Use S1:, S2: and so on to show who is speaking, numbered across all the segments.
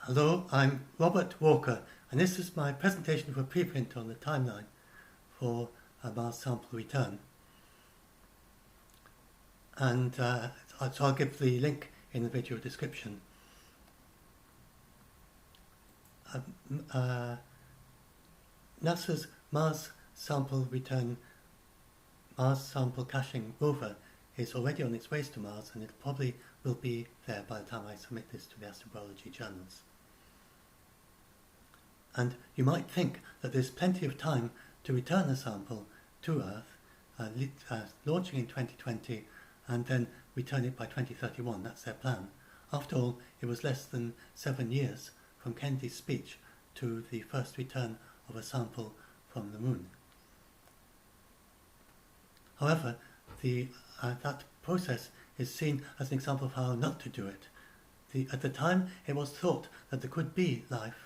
S1: Hello, I'm Robert Walker, and this is my presentation for preprint on the timeline for a Mars sample return. And so I'll give the link in the video description. NASA's Mars sample return, Mars sample caching rover is already on its way to Mars, and it probably will be there by the time I submit this to the astrobiology journals. And you might think that there's plenty of time to return a sample to Earth, launching in 2020 and then return it by 2031. That's their plan. After all, it was less than 7 years from Kennedy's speech to the first return of a sample from the moon. However, that process is seen as an example of how not to do it. At the time, it was thought that there could be life.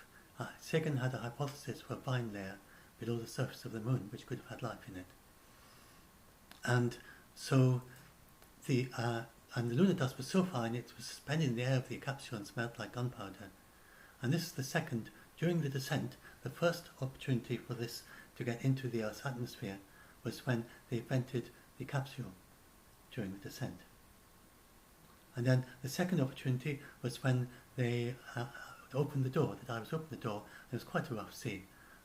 S1: Sagan had a hypothesis for a brine layer below the surface of the moon which could have had life in it. And so the lunar dust was so fine it was suspended in the air of the capsule and smelled like gunpowder. And this is the second, during the descent, the first opportunity for this to get into the Earth's atmosphere was when they vented the capsule during the descent. And then the second opportunity was when they opened the door. The divers opened the door, and it was quite a rough sea,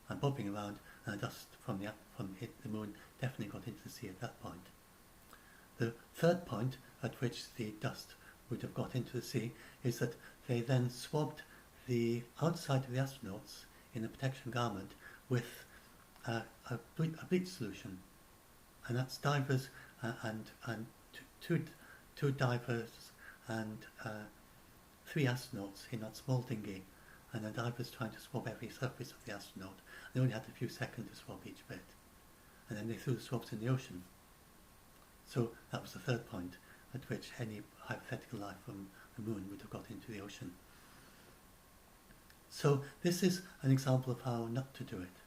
S1: and bobbing around, and dust from the moon definitely got into the sea at that point. The third point at which the dust would have got into the sea is that they then swabbed the outside of the astronauts in a protection garment with a bleach solution, and that's divers and two divers and 3 astronauts in that small dinghy, and the divers trying to swab every surface of the astronaut. They only had a few seconds to swab each bit, and then they threw the swabs in the ocean. So that was the third point at which any hypothetical life from the moon would have got into the ocean. So this is an example of how not to do it.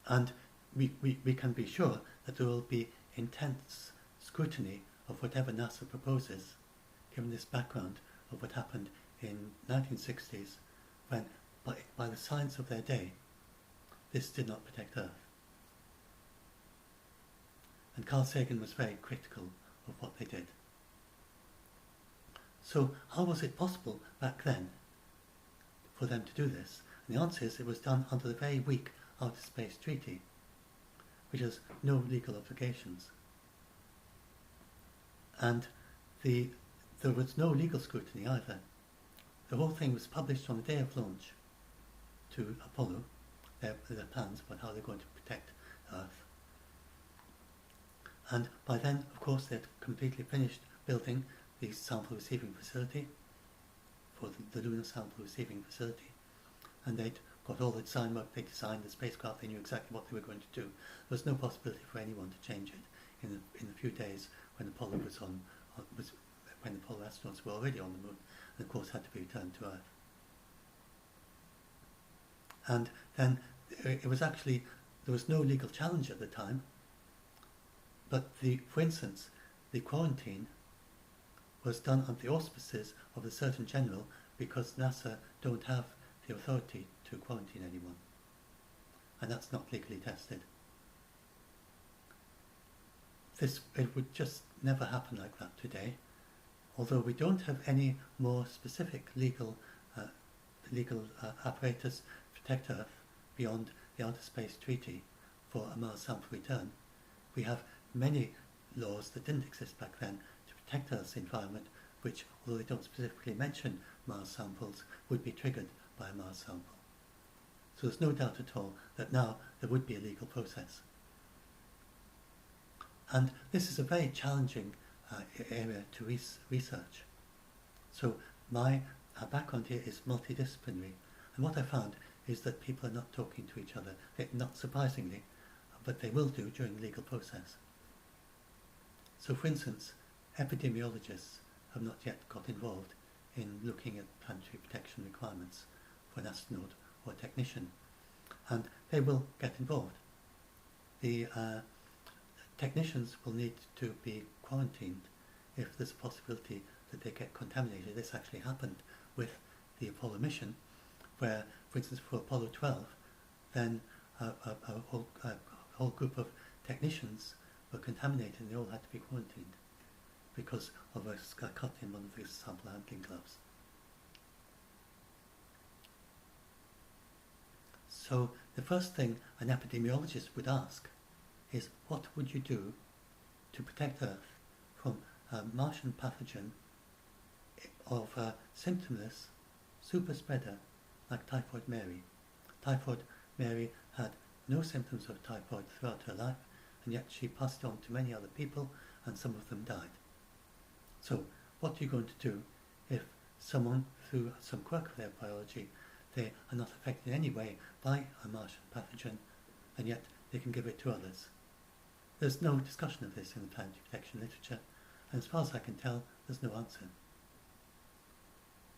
S1: And we can be sure that there will be intense scrutiny of whatever NASA proposes, given this background of what happened in 1960s when, by the science of their day, this did not protect Earth. And Carl Sagan was very critical of what they did. So how was it possible back then for them to do this? And the answer is it was done under the very weak Outer Space Treaty, which has no legal obligations. And there was no legal scrutiny either. The whole thing was published on the day of launch to Apollo, their plans about how they're going to protect Earth. And by then, of course, they'd completely finished building the sample receiving facility for the lunar sample receiving facility. And they'd got all the design work, they designed the spacecraft, they knew exactly what they were going to do. There was no possibility for anyone to change it in the few days when Apollo when the Apollo astronauts were already on the moon, and of course had to be returned to Earth. And then it was actually, there was no legal challenge at the time, but for instance, the quarantine was done under the auspices of the Surgeon General because NASA don't have the authority to quarantine anyone, and that's not legally tested. It would just never happen like that today, although we don't have any more specific legal apparatus to protect Earth beyond the Outer Space Treaty for a Mars sample return. We have many laws that didn't exist back then to protect Earth's environment, which, although they don't specifically mention Mars samples, would be triggered by a Mars sample. So there's no doubt at all that now there would be a legal process. And this is a very challenging area to research. So my background here is multidisciplinary, and what I found is that people are not talking to each other, not surprisingly, but they will do during the legal process. So for instance, epidemiologists have not yet got involved in looking at planetary protection requirements for an astronaut or a technician, and they will get involved. The technicians will need to be quarantined if there's a possibility that they get contaminated. This actually happened with the Apollo mission, where, for instance, for Apollo 12, then a whole group of technicians were contaminated and they all had to be quarantined because of a cut in one of the sample handling gloves. So the first thing an epidemiologist would ask is, what would you do to protect Earth from a Martian pathogen of a symptomless super spreader like Typhoid Mary? Typhoid Mary had no symptoms of typhoid throughout her life, and yet she passed it on to many other people, and some of them died. So what are you going to do if someone, through some quirk of their biology, they are not affected in any way by a Martian pathogen, and yet they can give it to others? There's no discussion of this in the planetary protection literature, and as far as I can tell, there's no answer.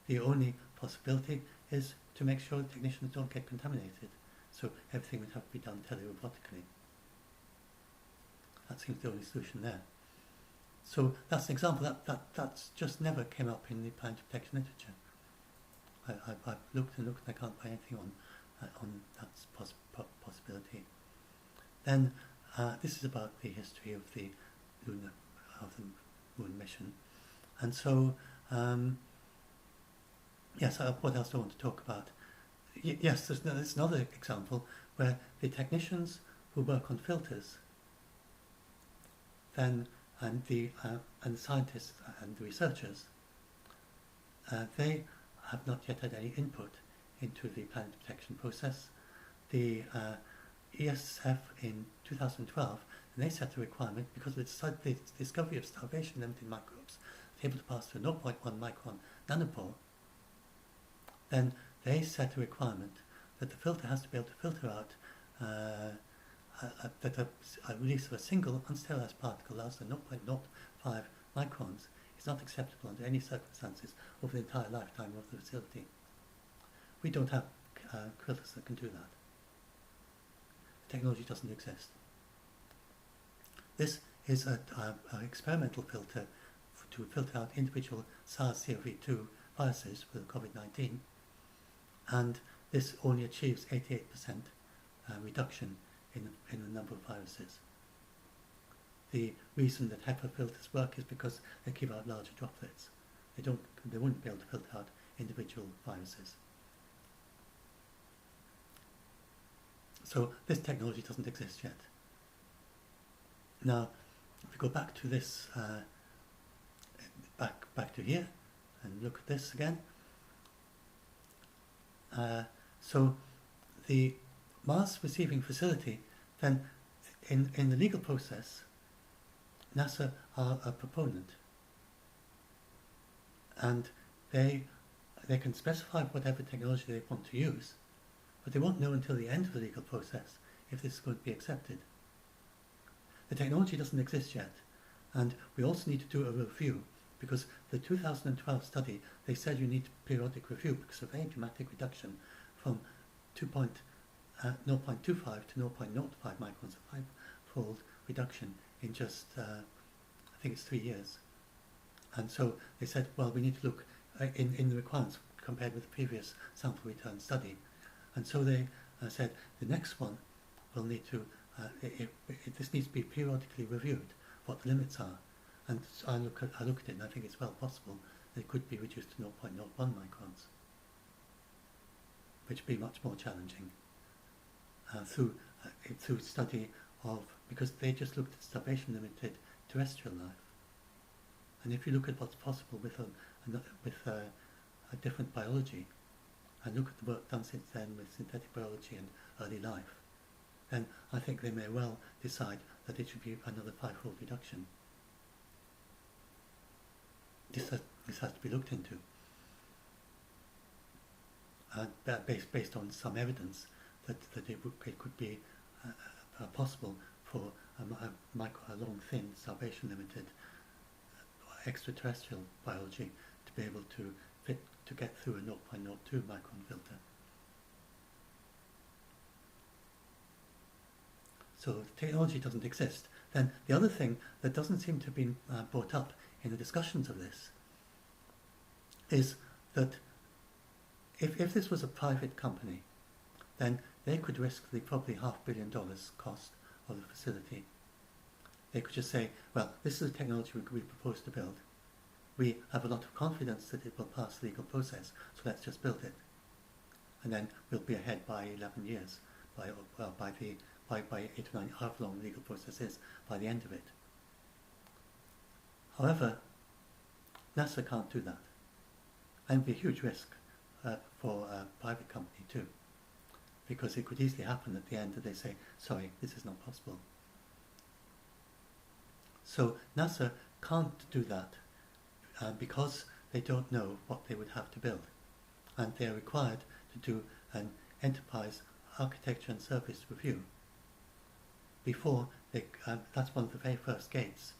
S1: The only possibility is to make sure that technicians don't get contaminated, so everything would have to be done telerobotically. That seems the only solution there. So that's an example that's just never came up in the planetary protection literature. I've looked and looked and I can't find anything on that possibility. Then this is about the history of the moon mission, and so yes. What else do I want to talk about? Yes, there's another example where the technicians who work on filters, then and the scientists and the researchers, they have not yet had any input into the planetary protection process. The ESF in 2012, and they set a requirement because of the discovery of starvation-limited microbes able to pass through 0.1 micron nanopore. Then they set a requirement that the filter has to be able to filter out that a release of a single unsterilized particle less than 0.05 microns is not acceptable under any circumstances over the entire lifetime of the facility. We don't have filters that can do that. The technology doesn't exist. This is an experimental filter to filter out individual SARS-CoV-2 viruses for COVID-19, and this only achieves 88% reduction in the number of viruses. The reason that HEPA filters work is because they keep out larger droplets. They wouldn't be able to filter out individual viruses. So this technology doesn't exist yet. Now, if we go back to this, back to here, and look at this again. So the Mars receiving facility, then in the legal process, NASA are a proponent, and they can specify whatever technology they want to use, but they won't know until the end of the legal process if this is going to be accepted. The technology doesn't exist yet, and we also need to do a review, because the 2012 study, they said you need periodic review because of a very dramatic reduction from 0.25 to 0.05 microns, a five-fold reduction in just, I think it's 3 years. And so they said, well, we need to look in the requirements compared with the previous sample return study. And so they said the next one will need to, this needs to be periodically reviewed, what the limits are. And so I look at it and I think it's well possible that it could be reduced to 0.01 microns, which would be much more challenging through study of, because they just looked at starvation-limited terrestrial life. And if you look at what's possible with a different biology, and look at the work done since then with synthetic biology and early life, then I think they may well decide that it should be another five-fold reduction. This has to be looked into, based on some evidence that it could be possible for a long, thin, starvation-limited extraterrestrial biology to be able to get through a 0.02 micron filter. So the technology doesn't exist. Then the other thing that doesn't seem to have been brought up in the discussions of this is that if this was a private company, then they could risk the probably $500 million cost of the facility. They could just say, well, this is the technology we propose to build. We have a lot of confidence that it will pass the legal process, so let's just build it. And then we'll be ahead by 11 years, by 8 or 9, however long the legal process is, by the end of it. However, NASA can't do that. And it would be a huge risk for a private company too, because it could easily happen at the end that they say, sorry, this is not possible. So NASA can't do that because they don't know what they would have to build. And they are required to do an enterprise architecture and service review before they, that's one of the very first gates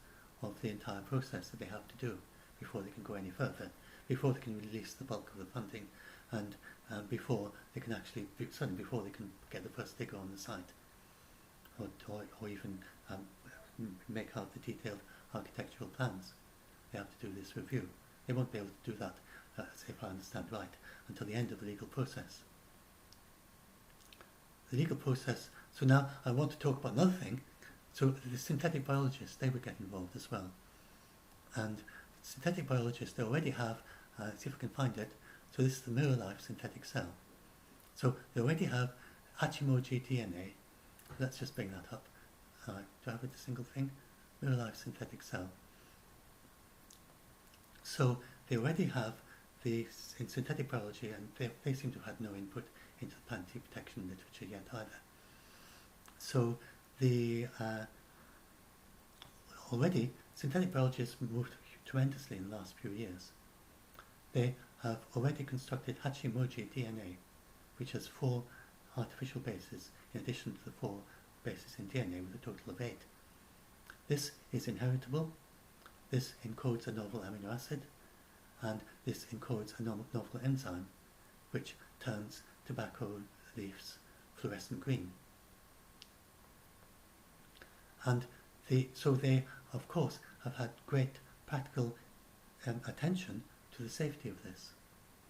S1: of the entire process that they have to do before they can go any further, before they can release the bulk of the funding, and before they can actually, certainly before they can get the first digger on the site, or even make out the detailed architectural plans. They have to do this review. They won't be able to do that, if I understand right, until the end of the legal process. The legal process, so now I want to talk about another thing. So the synthetic biologists, they would get involved as well. And synthetic biologists, they already have, see if I can find it, so this is the mirror-life synthetic cell. So they already have Hachimoji DNA. Let's just bring that up. Do I have it a single thing? Mirror-life synthetic cell. So they already have the in synthetic biology, and they seem to have had no input into the planetary protection literature yet either. So the already synthetic biology has moved tremendously in the last few years. They have already constructed Hachimoji DNA, which has 4 artificial bases in addition to the 4 bases in DNA, with a total of 8. This is inheritable. This encodes a novel amino acid, and this encodes a novel enzyme, which turns tobacco leaves fluorescent green. And so they, of course, have had great practical attention to the safety of this.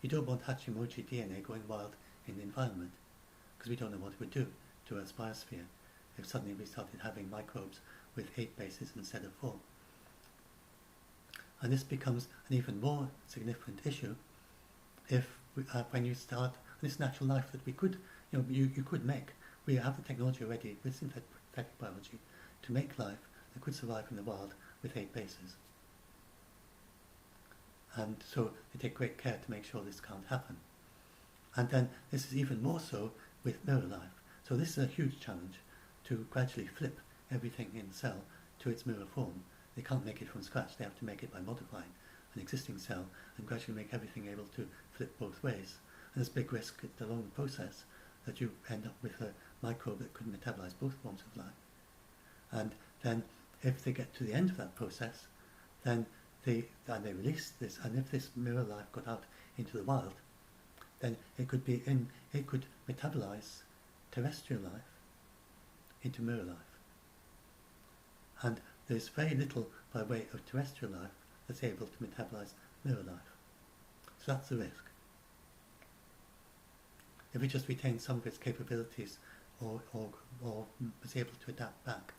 S1: You don't want Hachimoji DNA going wild in the environment, because we don't know what it would do to Earth's biosphere if suddenly we started having microbes with 8 bases instead of 4. And this becomes an even more significant issue if when you start this natural life that we could, you could make. We have the technology already with synthetic biology to make life that could survive in the wild with 8 bases. And so they take great care to make sure this can't happen. And then this is even more so with mirror life. So this is a huge challenge, to gradually flip everything in the cell to its mirror form. They can't make it from scratch. They have to make it by modifying an existing cell and gradually make everything able to flip both ways. And there's a big risk along the process that you end up with a microbe that could metabolize both forms of life. And then if they get to the end of that process, then they release this, and if this mirror life got out into the wild, then it could metabolize terrestrial life into mirror life. And there's very little by way of terrestrial life that's able to metabolize mirror life. So that's the risk. If it just retained some of its capabilities or was able to adapt back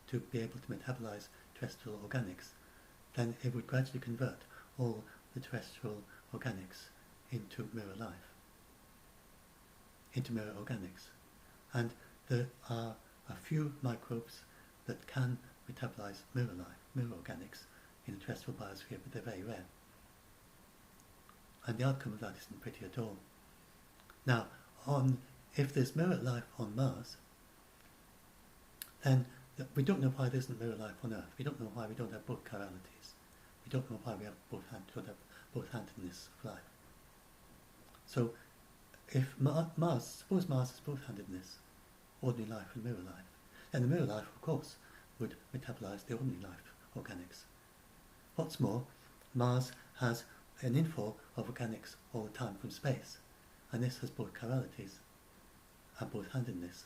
S1: to be able to metabolize terrestrial organics, then it would gradually convert all the terrestrial organics into mirror life, into mirror organics. And there are a few microbes that can metabolize mirror life, mirror organics in the terrestrial biosphere, but they're very rare. And the outcome of that isn't pretty at all. Now, if there's mirror life on Mars, then we don't know why there isn't mirror life on Earth. We don't know why we don't have both chiralities. We don't know why we have both-handedness of life. So, if suppose Mars is both-handedness, ordinary life and mirror life, then the mirror life, of course, would metabolize the ordinary life organics. What's more, Mars has an inflow of organics all the time from space, and this has both chiralities and both-handedness.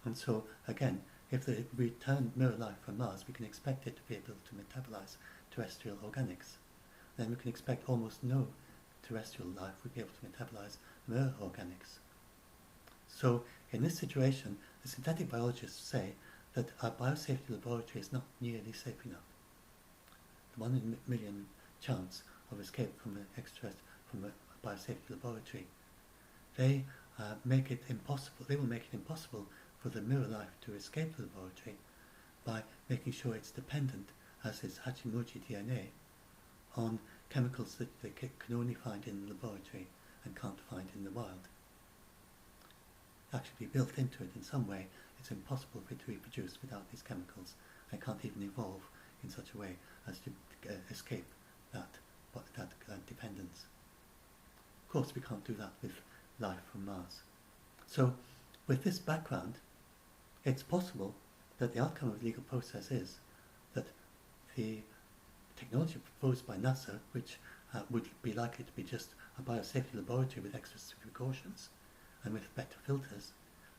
S1: And so, again, if we return mirror life from Mars, we can expect it to be able to metabolize terrestrial organics. Then we can expect almost no terrestrial life would be able to metabolize mirror organics. So in this situation, the synthetic biologists say that our biosafety laboratory is not nearly safe enough. The 1 in a million chance of escape from a biosafety laboratory, they make it impossible. They will make it impossible for the mirror life to escape the laboratory by making sure it's dependent, as is Hachimoji DNA, on chemicals that they can only find in the laboratory and can't find in the wild. Actually built into it in some way, it's impossible for it to reproduce without these chemicals, and can't even evolve in such a way as to escape that dependence. Of course, we can't do that with life from Mars. So, with this background, it's possible that the outcome of the legal process is that the technology proposed by NASA, which would be likely to be just a biosafety laboratory with extra precautions and with better filters,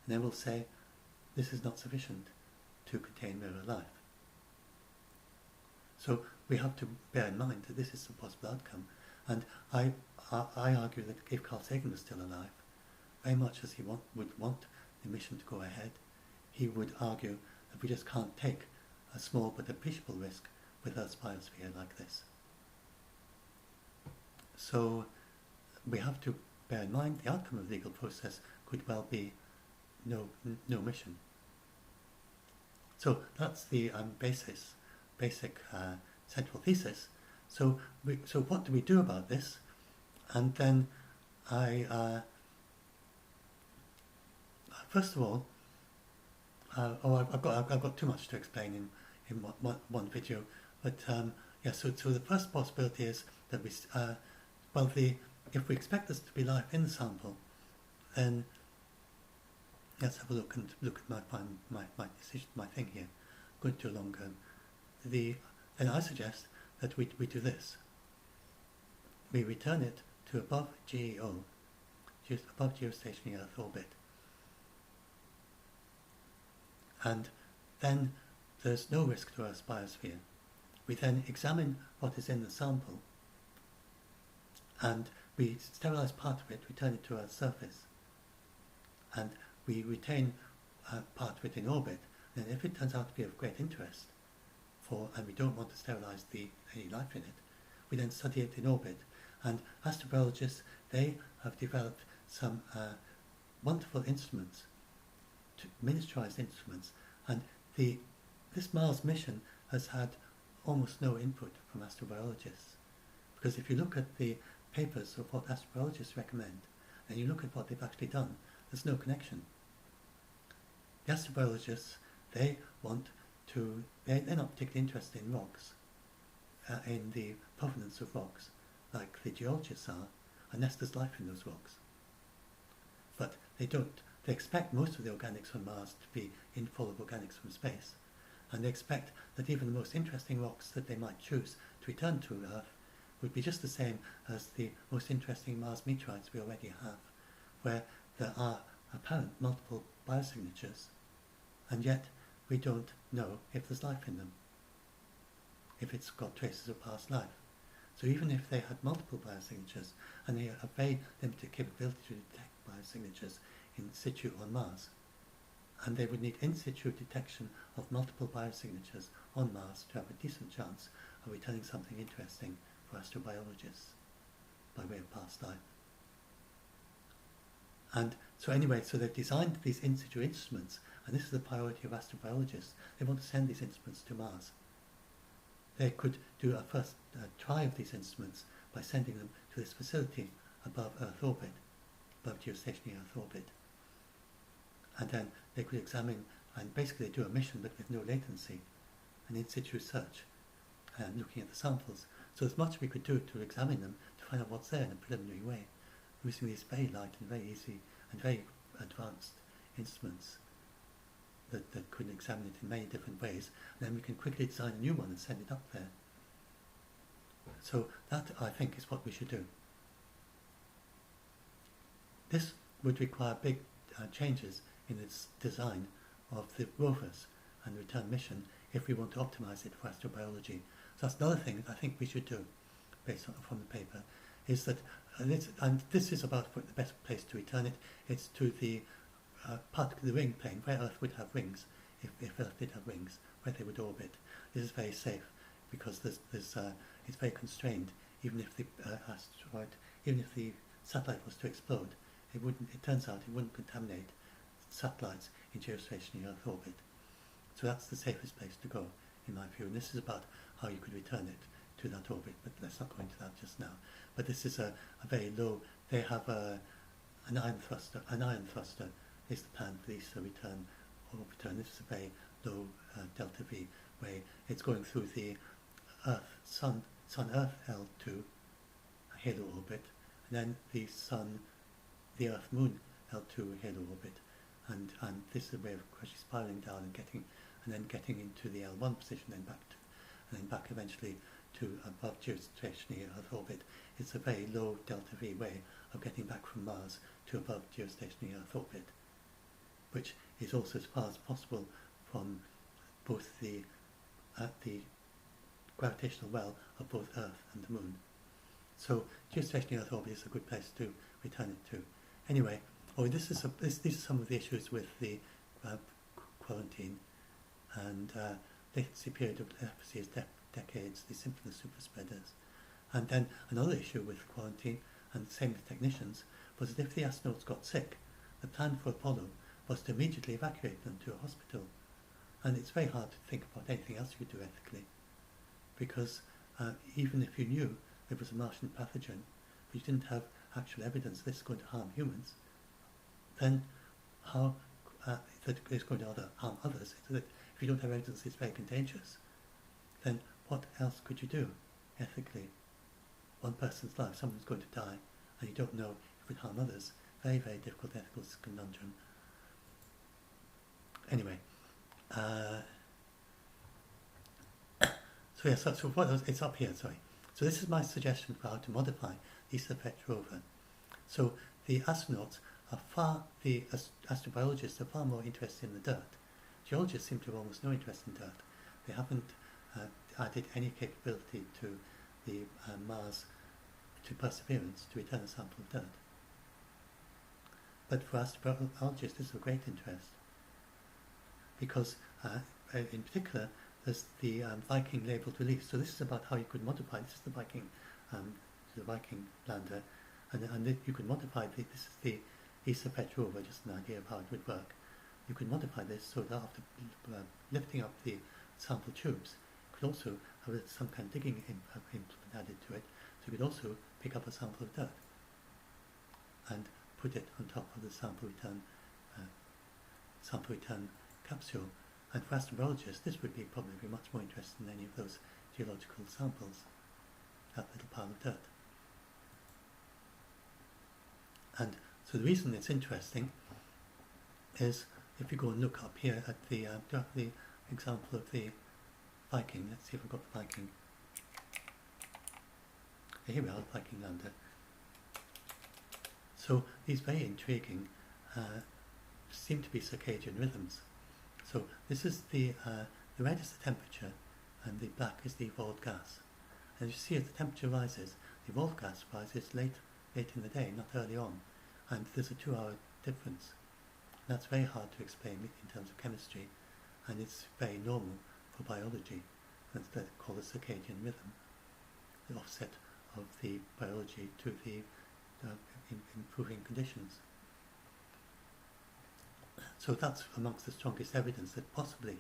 S1: and then we'll say this is not sufficient to contain mirror life. So we have to bear in mind that this is a possible outcome, and I argue that if Carl Sagan was still alive, very much as he would want the mission to go ahead, he would argue that we just can't take a small but appreciable risk with Earth's biosphere like this. So we have to bear in mind the outcome of the legal process could well be no mission. So that's the basic central thesis. So what do we do about this? And then first of all, I've got too much to explain in one video, but yeah. So the first possibility is that if we expect this to be life in the sample, then let's have a look at my thing here. I'm going too long. Then I suggest that we do this. We return it to above GEO, just above geostationary Earth orbit. And then there's no risk to Earth's biosphere. We then examine what is in the sample, and we sterilize part of it, return it to Earth's surface, and we retain part of it in orbit. And if it turns out to be of great interest, and we don't want to sterilize any life in it, we then study it in orbit. And astrobiologists, they have developed some wonderful instruments, miniaturized instruments, and this Mars mission has had almost no input from astrobiologists, because if you look at the papers of what astrobiologists recommend and you look at what they've actually done, there's no connection. The astrobiologists, they're not particularly interested in rocks, in the provenance of rocks, like the geologists are, unless there's life in those rocks. But they expect most of the organics from Mars to be full of organics from space, and they expect that even the most interesting rocks that they might choose to return to Earth would be just the same as the most interesting Mars meteorites we already have, where there are apparent multiple biosignatures, and yet we don't know if there's life in them, if it's got traces of past life. So even if they had multiple biosignatures, and they have very limited capability to detect biosignatures in situ on Mars, and they would need in situ detection of multiple biosignatures on Mars to have a decent chance of returning something interesting for astrobiologists by way of past life. And so anyway, so they've designed these in situ instruments, and this is the priority of astrobiologists. They want to send these instruments to Mars. They could do a first try of these instruments by sending them to this facility above Earth orbit, above geostationary Earth orbit. And then they could examine and basically do a mission but with no latency, an in situ search, and looking at the samples. So there's much we could do to examine them to find out what's there in a preliminary way, using these very light and very easy and very advanced instruments that could examine it in many different ways, and then we can quickly design a new one and send it up there. So that, I think, is what we should do. This would require big changes in its design of the rovers and return mission if we want to optimize it for astrobiology. So that's another thing that I think we should do, based on from the paper, is that, and this is about the best place to return it. It's to the part of the ring plane where Earth would have rings, if Earth did have rings, where they would orbit. This is very safe because it's very constrained. Even if the even if the satellite was to explode, it turns out it wouldn't contaminate satellites in geostationary Earth orbit. So that's the safest place to go, in my view. And this is about how you could return it to that orbit, but let's not go into that just now. But this is a very low. They have an ion thruster. An ion thruster is the plan for the ESA return orbiter, and this is a very low delta V way. It's going through the Sun-Earth L2 halo orbit, and then the Earth-Moon L2 halo orbit, and this is a way of actually spiraling down and then getting into the L1 position, and then back eventually to above geostationary Earth orbit. It's a very low delta V way of getting back from Mars to above geostationary Earth orbit, which is also as far as possible from both the gravitational well of both Earth and the Moon. So geostationary Earth orbit is a good place to return it to. Anyway, these are some of the issues with the quarantine, and latency period of leprosy is decades, the synchronous superspreaders. And then another issue with quarantine, and the same with technicians, was that if the astronauts got sick, the plan for Apollo was to immediately evacuate them to a hospital. And it's very hard to think about anything else you could do ethically, because even if you knew it was a Martian pathogen, but you didn't have actual evidence this is going to harm humans, then how that it's going to harm others, so that if you don't have evidence it's very contagious, then what else could you do ethically? One person's life, someone's going to die, and you don't know if it would harm others. Very, very difficult ethical conundrum. Anyway, so yes, so what else? It's up here, sorry. So this is my suggestion for how to modify the ESA-PET rover. So the astronauts the astrobiologists are far more interested in the dirt. Geologists seem to have almost no interest in dirt. They haven't added any capability to the Mars, to Perseverance, to return a sample of dirt. But for astrobiologists, this is of great interest, because in particular there's the Viking labeled relief. So this is about how you could modify. This is the Viking lander, and you could modify this is the ESA-PET rover, just an idea of how it would work. You could modify this so that after lifting up the sample tubes, you could also have some kind of digging implement added to it, so you could also pick up a sample of dirt and put it on top of the sample return capsule. And for astrobiologists, this would probably be much more interesting than any of those geological samples, that little pile of dirt. And so the reason it's interesting is, if you go and look up here at the example of the Viking. Let's see if we've got the Viking. Here we are, the Viking lander. So these very intriguing seem to be circadian rhythms. So this is the red is the temperature, and the black is the evolved gas. And you see, as the temperature rises, the evolved gas rises late in the day, not early on, and there's a 2-hour difference. That's very hard to explain in terms of chemistry, and it's very normal for biology. That's called the circadian rhythm, the offset of the biology to the improving conditions. So that's amongst the strongest evidence that possibly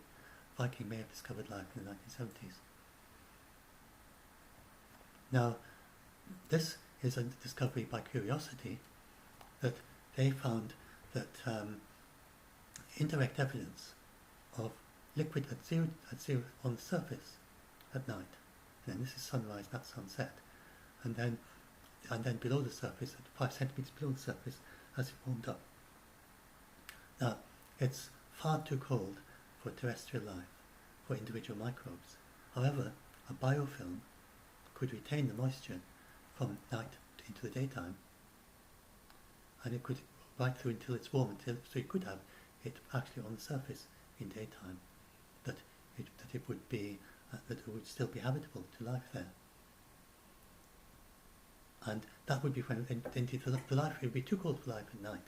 S1: Viking may have discovered life in the 1970s. Now, this is a discovery by Curiosity, that they found that indirect evidence of liquid at zero on the surface at night, and then this is sunrise, not sunset, and then below the surface, at 5 centimeters below the surface, as it warmed up. Now, it's far too cold for terrestrial life, for individual microbes. However, a biofilm could retain the moisture from night into the daytime, and it could right through until it's warm, so you could have it actually on the surface in daytime, that it would still be habitable to life there. And that would be when, indeed, the life, it would be too cold for life at night.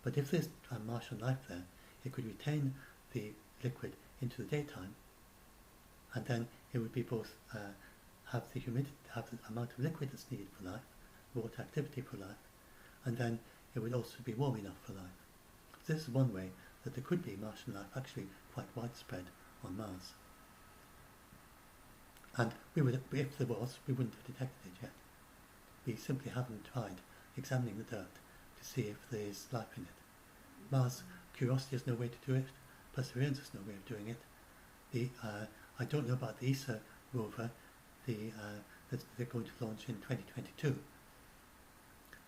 S1: But if there's Martian life there, it could retain the liquid into the daytime, and then it would be both have the humidity, have the amount of liquid that's needed for life, water activity for life, and then it would also be warm enough for life. So this is one way that there could be Martian life actually quite widespread on Mars. And we would, if there was, we wouldn't have detected it yet. We simply haven't tried examining the dirt to see if there is life in it. Mars Curiosity has no way to do it. Perseverance has no way of doing it. I don't know about the ESA rover that they're going to launch in 2022.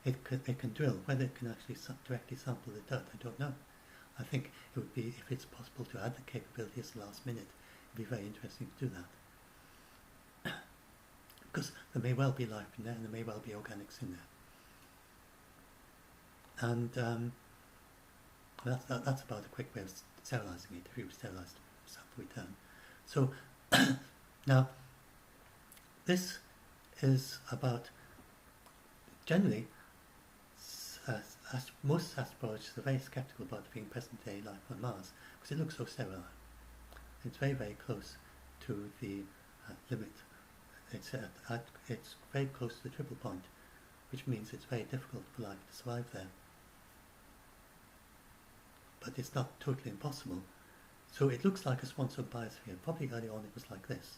S1: It can drill. Whether it can actually directly sample the dirt, I don't know. I think it would be, if it's possible to add the capability at the last minute, it would be very interesting to do that. Because there may well be life in there, and there may well be organics in there. And that's about a quick way of sterilizing it, if you sterilize the sample return. So now, this is about, generally, most astrobiologists are very sceptical about being present-day life on Mars because it looks so sterile. It's very, very close to the limit. It's very close to the triple point, which means it's very difficult for life to survive there. But it's not totally impossible. So it looks like a swan-song biosphere. Probably early on it was like this.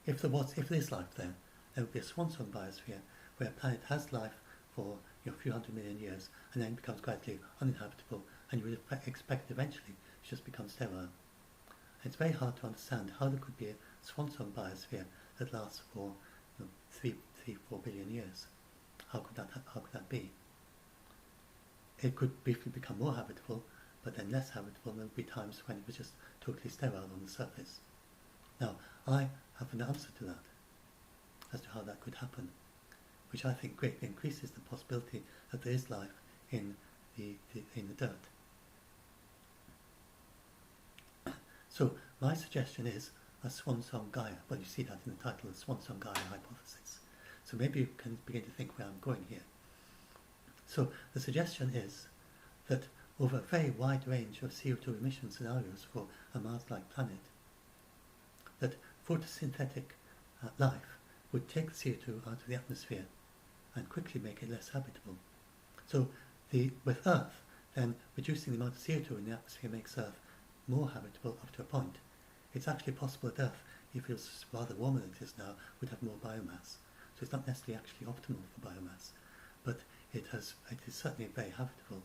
S1: If there is life there, there would be a swan-song biosphere where a planet has life for a few hundred million years and then becomes gradually uninhabitable, and you would expect eventually it just becomes sterile. It's very hard to understand how there could be a swan-song biosphere that lasts for 3-4 billion years. How could that be? It could briefly become more habitable, but then less habitable. There would be times when it was just totally sterile on the surface. Now, I have an answer to that, as to how that could happen, which I think greatly increases the possibility that there is life in the dirt. So my suggestion is a swan-song Gaia. Well, you see that in the title, the swan-song Gaia hypothesis. So maybe you can begin to think where I'm going here. So the suggestion is that over a very wide range of CO2 emission scenarios for a Mars-like planet, that photosynthetic life would take the CO2 out of the atmosphere and quickly make it less habitable. So with Earth, then reducing the amount of CO2 in the atmosphere makes Earth more habitable up to a point. It's actually possible that Earth, if it was rather warmer than it is now, would have more biomass. So it's not necessarily actually optimal for biomass, but it is certainly very habitable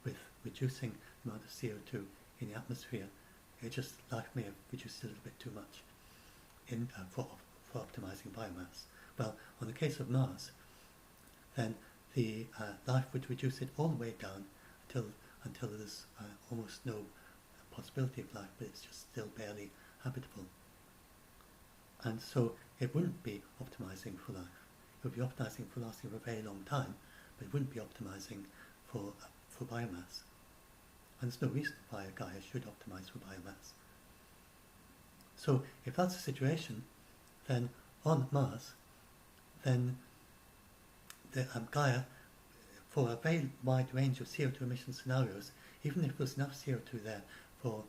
S1: with reducing the amount of CO2 in the atmosphere. Life may have reduced a little bit too much for optimizing biomass. Well, on the case of Mars, then the life would reduce it all the way down until there's almost no possibility of life, but it's just still barely habitable. And so it wouldn't be optimizing for life. It would be optimizing for lasting for a very long time, but it wouldn't be optimizing for biomass. And there's no reason why a Gaia should optimize for biomass. So if that's the situation, then on Mars, then the Gaia, for a very wide range of CO2 emission scenarios, even if there's enough CO2 there for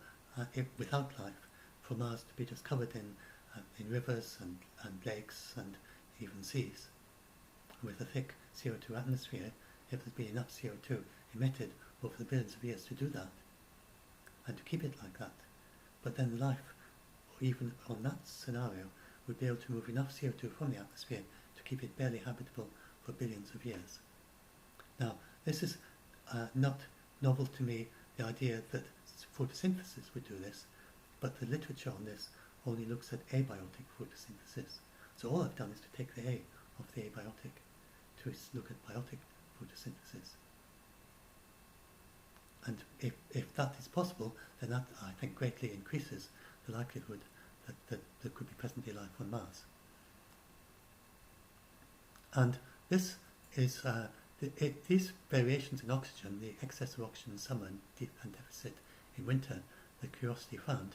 S1: without life, for Mars to be just covered in rivers and lakes and even seas, with a thick CO2 atmosphere, if there's been enough CO2 emitted over the billions of years to do that, and to keep it like that. But then the life, even on that scenario, would be able to move enough CO2 from the atmosphere to keep it barely habitable for billions of years. Now, this is not novel to me, the idea that photosynthesis would do this, but the literature on this only looks at abiotic photosynthesis. So all I've done is to take the A of the abiotic to look at biotic photosynthesis. And if that is possible, then that, I think, greatly increases the likelihood that there could be present-day life on Mars. And this is these variations in oxygen, the excess of oxygen in summer and deficit in winter, that Curiosity found,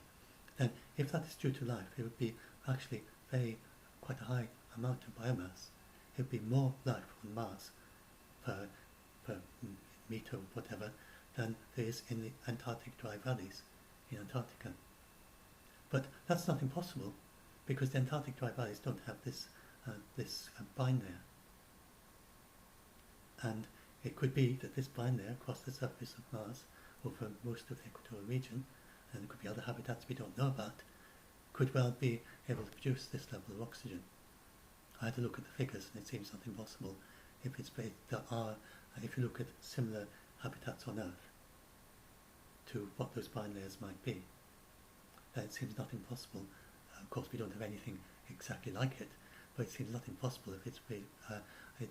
S1: then if that is due to life, it would be actually quite a high amount of biomass. it would be more life on Mars per meter or whatever than there is in the Antarctic dry valleys in Antarctica. But that's not impossible, because the Antarctic dry valleys don't have this brine layer. And it could be that this brine layer across the surface of Mars over most of the equatorial region, and there could be other habitats we don't know about, could well be able to produce this level of oxygen. I had to look at the figures, and it seems not impossible if you look at similar habitats on Earth to what those brine layers might be. It seems not impossible. Of course, we don't have anything exactly like it, but it seems not impossible if it's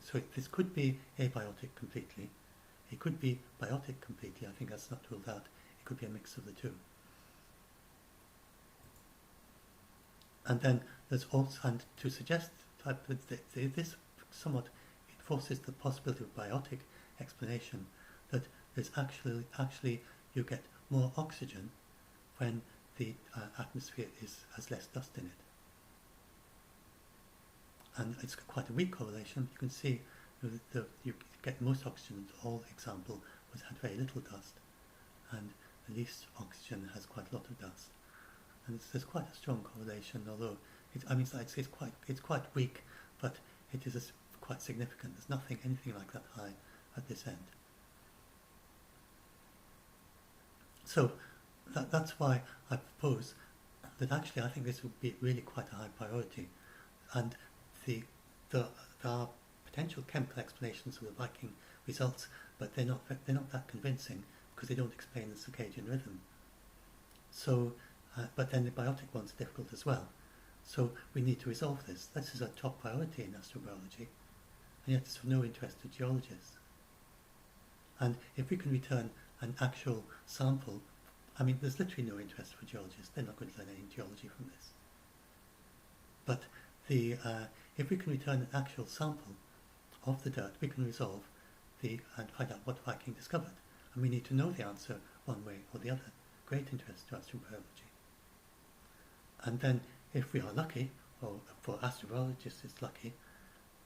S1: so this could be abiotic completely. It could be biotic completely. I think that's not ruled out. It could be a mix of the two. And then there's also, and to suggest that this somewhat it forces the possibility of biotic explanation, that there's actually you get more oxygen when the atmosphere has less dust in it. And it's quite a weak correlation. You can see you get most oxygen. All example had very little dust, and the least oxygen has quite a lot of dust. And there's quite a strong correlation, although it's quite weak, but it is quite significant. There's anything like that high at this end. So that's why I propose that actually I think this would be really quite a high priority, and there are potential chemical explanations for the Viking results, but they're not that convincing because they don't explain the circadian rhythm. So, but then the biotic ones are difficult as well. So we need to resolve this. This is a top priority in astrobiology, and yet it's of no interest to geologists. And if we can return an actual sample, I mean, there's literally no interest for geologists. They're not going to learn any geology from this. But if we can return an actual sample of the dirt, we can resolve and find out what Viking discovered. And we need to know the answer one way or the other. Great interest to astrobiology. And then, if we are lucky, or for astrobiologists it's lucky,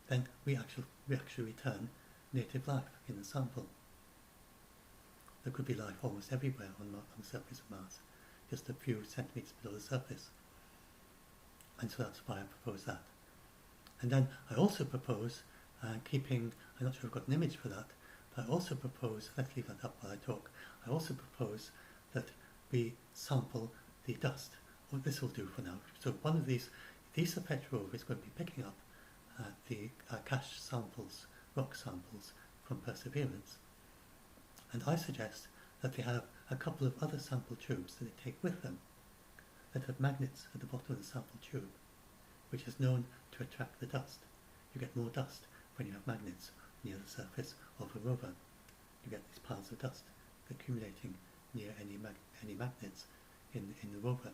S1: then we actually return native life in the sample. There could be life almost everywhere on the surface of Mars, just a few centimetres below the surface. And so that's why I propose that. And then I also propose I'm not sure I've got an image for that, but I also propose, let's leave that up while I talk, I also propose that we sample the dust. Well, this will do for now. So one of these ESA rover is going to be picking up the cache samples, rock samples from Perseverance. And I suggest that they have a couple of other sample tubes that they take with them that have magnets at the bottom of the sample tube, which is known to attract the dust. You get more dust when you have magnets near the surface of a rover. You get these piles of dust accumulating near any magnets in the rover.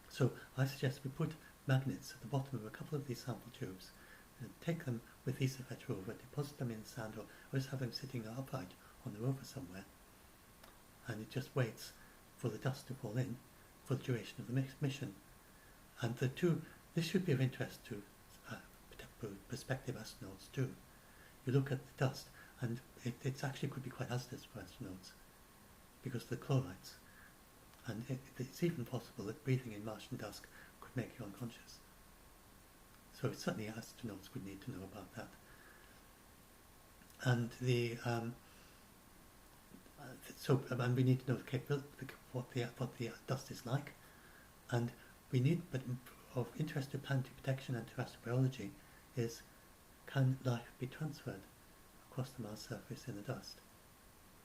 S1: So I suggest we put magnets at the bottom of a couple of these sample tubes and take them with ESA rover, deposit them in the sand, or just have them sitting upright on the rover somewhere, and it just waits for the dust to fall in for the duration of the mission. And this should be of interest to prospective astronauts too. You look at the dust, and it actually could be quite hazardous for astronauts because of the chlorides, and it's even possible that breathing in Martian dust could make you unconscious. So certainly astronauts would need to know about that. And and we need to know the capability, what the dust is like, and we need, but of interest to planetary protection and to astrobiology is, can life be transferred across the Mars surface in the dust?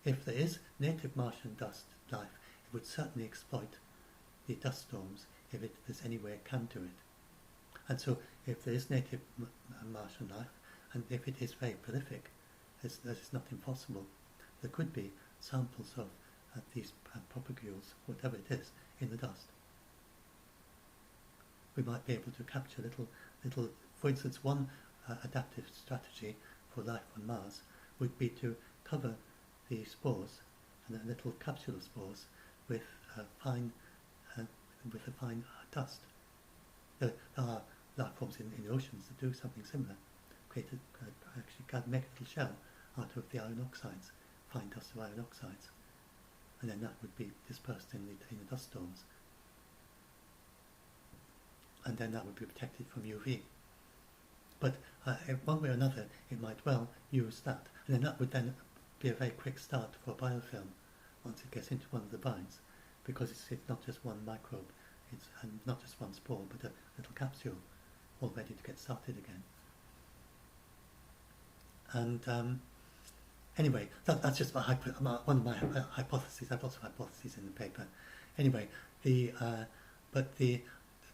S1: If there is native Martian dust life, it would certainly exploit the dust storms if there's any way it can do it. And so if there is native Martian life, and if it is very prolific, that is not impossible, there could be samples of these propagules, whatever it is, in the dust. We might be able to capture little, for instance, one adaptive strategy for life on Mars would be to cover the spores and a little capsule of spores with a fine dust. There are life forms in the oceans that do something similar, actually make a little shell out of the iron oxides, fine dust of iron oxides, and then that would be dispersed in the dust storms, and then that would be protected from UV. But one way or another, it might well use that, and then that would then be a very quick start for biofilm once it gets into one of the vines, because it's not just one microbe, and not just one spore, but a little capsule all ready to get started again. And anyway, that's just one of my hypotheses. I have lots of hypotheses in the paper. Anyway, I think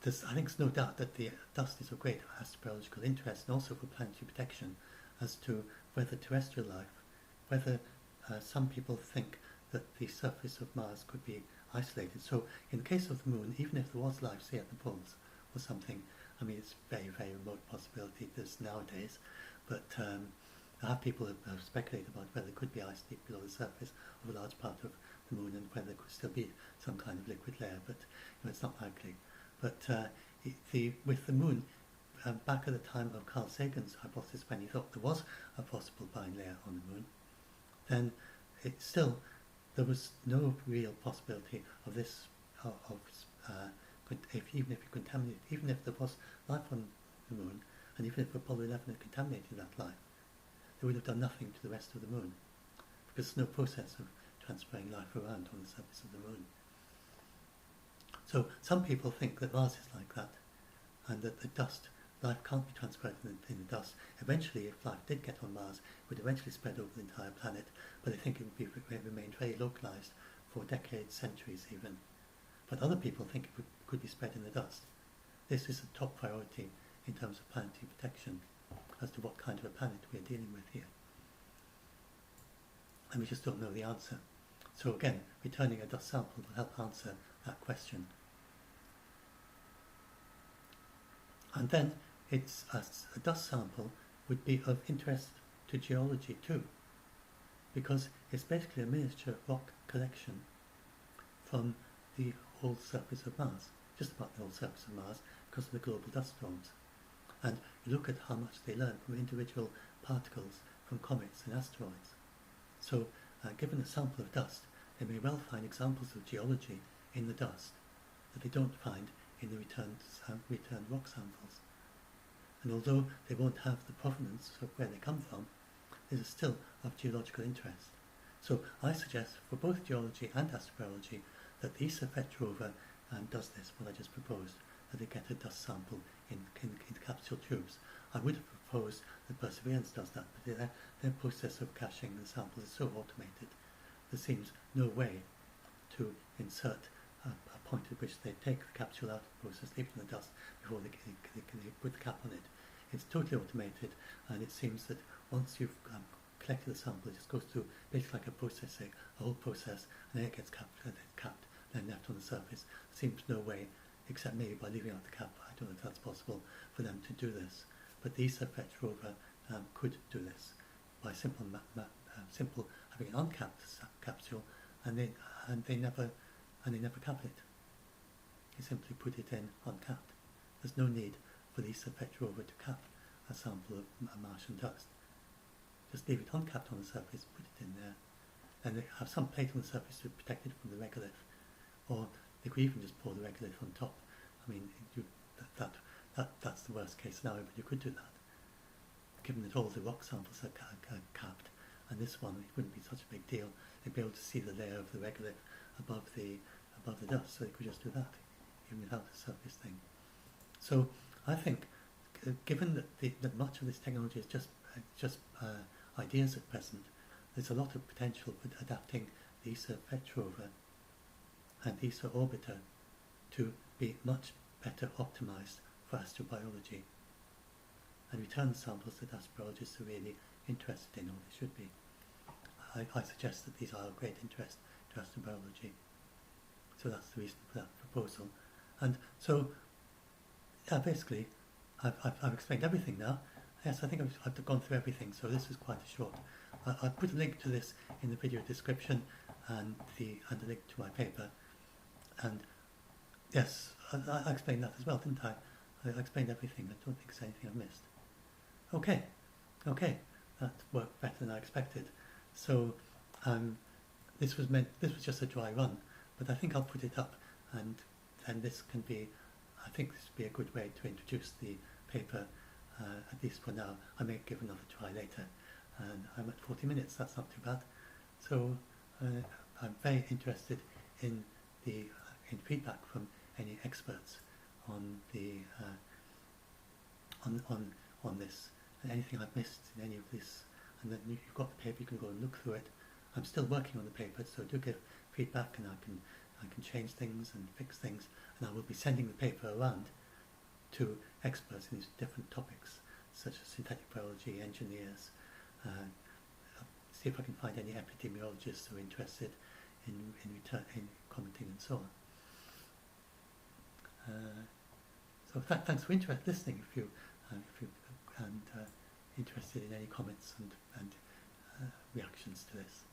S1: there's no doubt that the dust is of great astrobiological interest, and also for planetary protection, as to whether terrestrial life, whether some people think that the surface of Mars could be isolated. So in the case of the Moon, even if there was life, say at the poles or something, I mean, it's a very, very remote possibility this nowadays, but people have speculated about whether there could be ice deep below the surface of a large part of the Moon, and whether there could still be some kind of liquid layer, but it's not likely. But with the Moon, back at the time of Carl Sagan's hypothesis, when he thought there was a possible brine layer on the Moon, then there was no real possibility of this, even if you contaminate, even if there was life on the Moon, and even if Apollo 11 had contaminated that life, they would have done nothing to the rest of the Moon, because there's no process of transferring life around on the surface of the Moon. So some people think that Mars is like that, and that the dust, life can't be transferred in the dust. Eventually, if life did get on Mars, it would eventually spread over the entire planet, but I think it would remain very localized for decades, centuries even. But other people think it could be spread in the dust. This is a top priority in terms of planetary protection, as to what kind of a planet we are dealing with here. And we just don't know the answer. So again, returning a dust sample will help answer that question. And then a dust sample would be of interest to geology too, because it's basically a miniature rock collection from the whole surface of Mars, just about the whole surface of Mars, because of the global dust storms. And you look at how much they learn from individual particles from comets and asteroids. So given a sample of dust, they may well find examples of geology in the dust that they don't find in the returned rock samples. And although they won't have the provenance of where they come from, this is still of geological interest. So I suggest for both geology and astrobiology that the ESA FETCH rover does this, what I just proposed, that they get a dust sample in capsule tubes. I would have proposed that Perseverance does that, but their process of caching the samples is so automated, there seems no way to insert a point at which they take the capsule out of the process, leave it in the dust before they put the cap on it. It's totally automated, and it seems that once you've collected the sample, it just goes through basically like a whole process, and then it gets capped, then left on the surface. There seems no way, except maybe by leaving out the cap, I don't know if that's possible, for them to do this. But the ESA FETCH rover could do this by simple having an uncapped capsule, and they never cap it. You simply put it in uncapped. There's no need for the ESA FETCH rover to cap a sample of Martian dust. Just leave it uncapped on the surface, put it in there, and they have some plate on the surface to protect it from the regolith, or they could even just pour the regolith on top. I mean, that's the worst case scenario, but you could do that. Given that all the rock samples are capped, and this one, it wouldn't be such a big deal. They'd be able to see the layer of the regolith above the dust, so they could just do that, even without the surface thing. So I think, given that much of this technology is just ideas at present, there's a lot of potential for adapting the ESA FETCH rover and the ESA orbiter to be much better optimized for astrobiology and return samples that astrobiologists are really interested in, or they should be. I suggest that these are of great interest to astrobiology. So that's the reason for that proposal. And so, yeah, basically, I've explained everything now. Yes, I think I've gone through everything, so this is quite a short. I'll put a link to this in the video description and a link to my paper. And yes, I explained that as well, didn't I? I explained everything. I don't think there's anything I've missed. Okay, Okay, that worked better than I expected. So this was just a dry run, but I think I'll put it up, and then this can be, I think this would be a good way to introduce the paper, at least for now. I may give another try later, and I'm at 40 minutes, that's not too bad. So I'm very interested in in feedback from any experts on the on this, and anything I've missed in any of this. And then you've got the paper, you can go and look through it. I'm still working on the paper, so do give feedback, and I can change things and fix things, and I will be sending the paper around to experts in these different topics, such as synthetic biology, engineers. See if I can find any epidemiologists who are interested in commenting and so on. So thanks for listening. If you interested in any comments and reactions to this.